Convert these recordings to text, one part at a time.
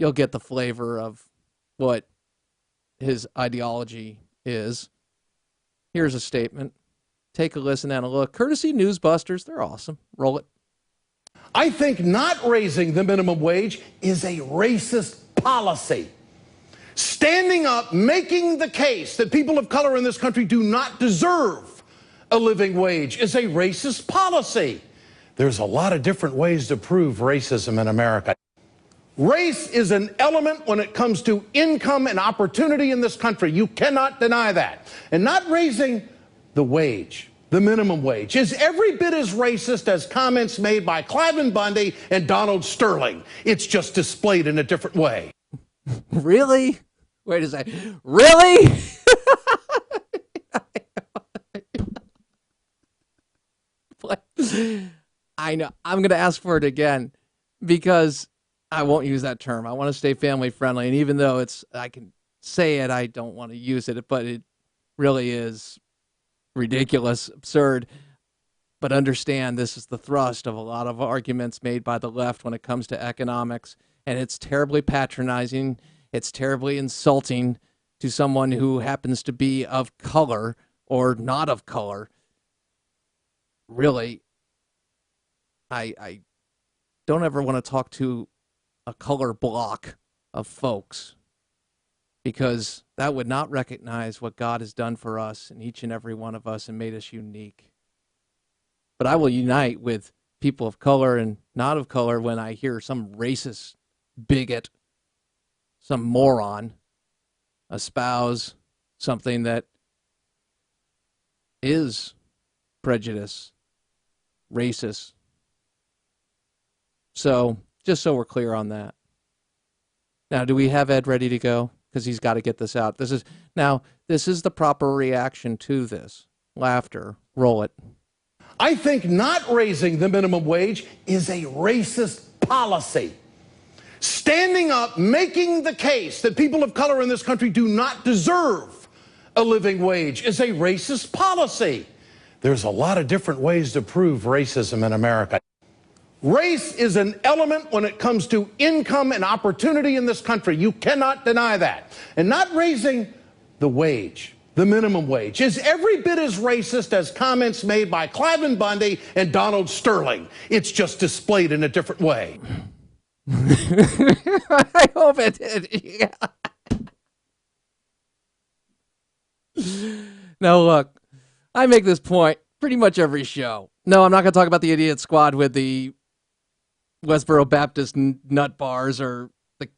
you'll get the flavor of what his ideology is. Here's a statement. Take a listen and a look. Courtesy Newsbusters. They're awesome. Roll it. I think not raising the minimum wage is a racist policy. Standing up, making the case that people of color in this country do not deserve a living wage is a racist policy. There's a lot of different ways to prove racism in America. Race is an element when it comes to income and opportunity in this country. You cannot deny that. And not raising the wage, the minimum wage, is every bit as racist as comments made by Cliven Bundy and Donald Sterling. It's just displayed in a different way. Really? Wait a second. Really? I know. I'm going to ask for it again because I won't use that term. I want to stay family friendly. And even though I can say it, I don't want to use it, but it really is ridiculous, absurd. But understand this is the thrust of a lot of arguments made by the left when it comes to economics. And it's terribly patronizing. It's terribly insulting to someone who happens to be of color or not of color. Really, I don't ever want to talk to a color block of folks because that would not recognize what God has done for us and each and every one of us and made us unique. But I will unite with people of color and not of color when I hear some racist bigot, some moron espouse something that is prejudice, racist. So, just so we're clear on that. Now, do we have Ed ready to go? Because he's got to get this out. This is the proper reaction to this. Laughter. Roll it. I think not raising the minimum wage is a racist policy. Standing up, making the case that people of color in this country do not deserve a living wage is a racist policy. There's a lot of different ways to prove racism in America. Race is an element when it comes to income and opportunity in this country. You cannot deny that. And not raising the wage, the minimum wage, is every bit as racist as comments made by Cliven Bundy and Donald Sterling. It's just displayed in a different way. I hope it did. Yeah. Now, look, I make this point pretty much every show. No, I'm not going to talk about the idiot squad with the Westboro Baptist nut bars or the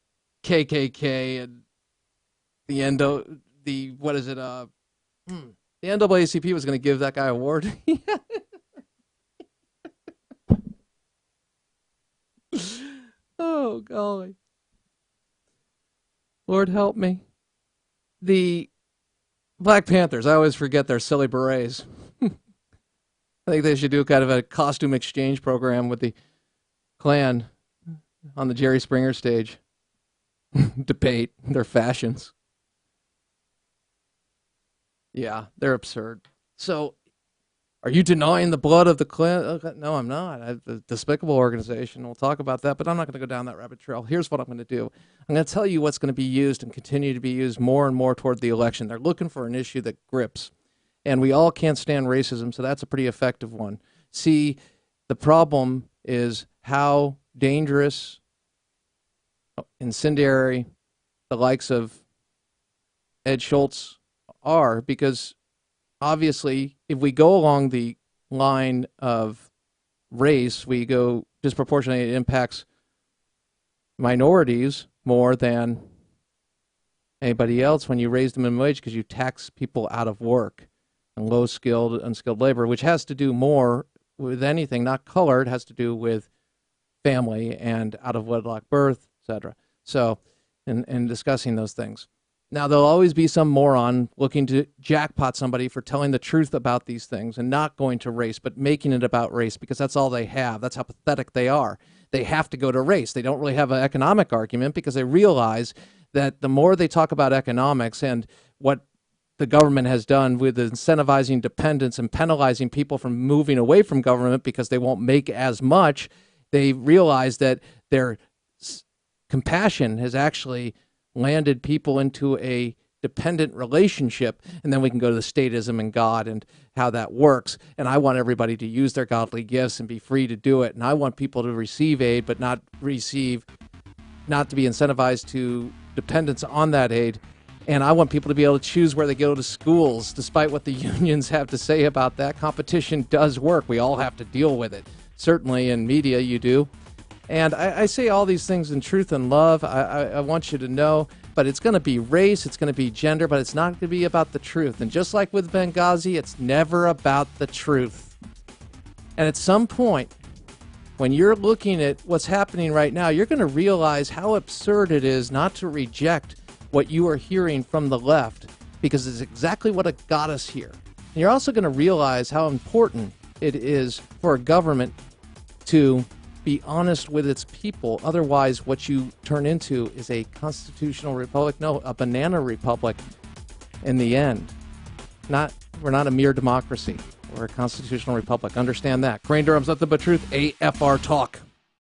KKK and the NAACP was going to give that guy an award. Oh, golly. Lord help me. The Black Panthers, I always forget their silly berets. I think they should do kind of a costume exchange program with the Klan on the Jerry Springer stage. Debate their fashions. Yeah, they're absurd. So, are you denying the blood of the Klan? No, I'm not. A despicable organization. We'll talk about that, but I'm not going to go down that rabbit trail. Here's what I'm going to do. I'm going to tell you what's going to be used and continue to be used more and more toward the election. They're looking for an issue that grips. And we all can't stand racism, so that's a pretty effective one. See, the problem is how dangerous, incendiary, the likes of Ed Schultz are, because obviously, if we go along the line of race, we go disproportionately, it impacts minorities more than anybody else when you raise the minimum wage because you tax people out of work and low-skilled, unskilled labor, which has to do more with anything, not color. It has to do with family and out-of-wedlock birth, etc. So, in discussing those things. Now, there'll always be some moron looking to jackpot somebody for telling the truth about these things and not going to race, but making it about race because that's all they have. That's how pathetic they are. They have to go to race. They don't really have an economic argument because they realize that the more they talk about economics and what the government has done with incentivizing dependence and penalizing people from moving away from government because they won't make as much, they realize that they're compassion has actually landed people into a dependent relationship, and then we can go to the statism and God and how that works. And I want everybody to use their godly gifts and be free to do it. And I want people to receive aid, but not to be incentivized to dependence on that aid. And I want people to be able to choose where they go to schools, despite what the unions have to say about that. Competition does work. We all have to deal with it. Certainly in media, you do. And I say all these things in truth and love. I want you to know, but it's going to be race, it's going to be gender, but it's not going to be about the truth. And just like with Benghazi, it's never about the truth. And at some point, when you're looking at what's happening right now, you're going to realize how absurd it is not to reject what you are hearing from the left, because it's exactly what got us here. And you're also going to realize how important it is for a government to be honest with its people. Otherwise, what you turn into is a constitutional republic, no, a banana republic in the end. We're not a mere democracy. We're a constitutional republic. Understand that. Crane Durham's Nothing But Truth, AFR Talk.